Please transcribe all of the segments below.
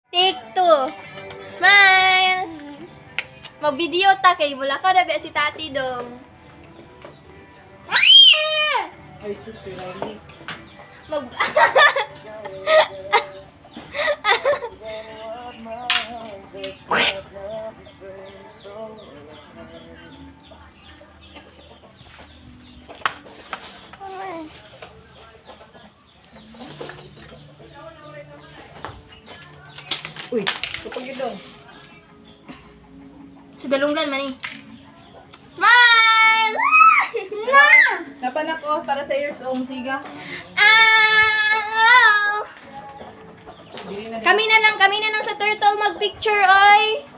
Take two. Smile! Mag-video ta kay mula ka na ba si Tati dong. Ay, susi, Riley. Mag... Uy, kapag yun daw. Sa dalunggan man eh. Smile! Napanak ko para sa ears o musiga. Ah! Dili na Kami na lang sa turtle mag-picture, oy!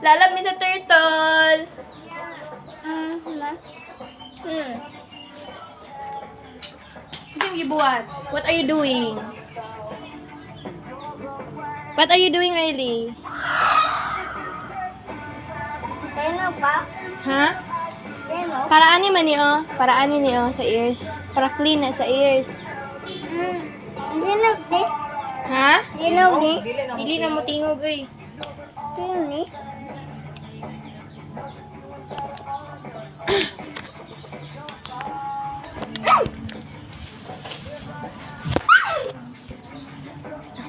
Lalab mi sa turtle! Hindi mo gibuhat. What are you doing? What are you doing, Riley? Ano pa? Ha? Ano? Para ani man ni oh. Para ani ni oh sa ears. Para clean na sa ears. Hindi na, di. Ha? Hindi na, di. Dili na Dili na mo tingog eh. Hindi.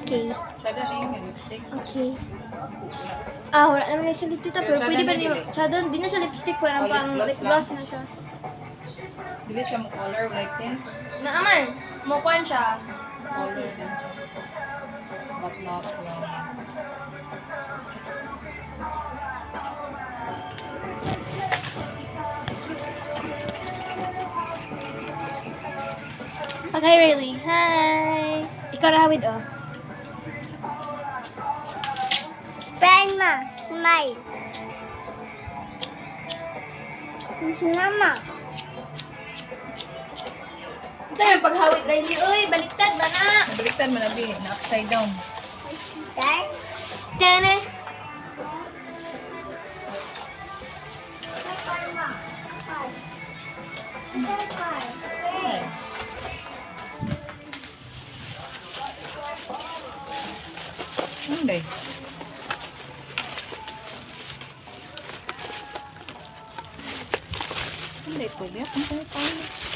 Okay. Sada na yung lipstick. Okay. Ah, wala naman na siya tita, pero pwede ba niyo? Shadow, di na siya lipstick, parang Oh, pang lip lip gloss gloss na siya. Dili siya mo color like din. Naaman, mukuan siya. Color din siya. But not long. Pag hi Riley. Hi! Ikaw rawid oh. Grandma, smile. Mama. Ito na paghawid Riley. Uy, baliktad ba na? Nabaliktad mo na bi, na upside down. Dad. Tene. Hindi. Hindi, pwede. Ang tayo tayo.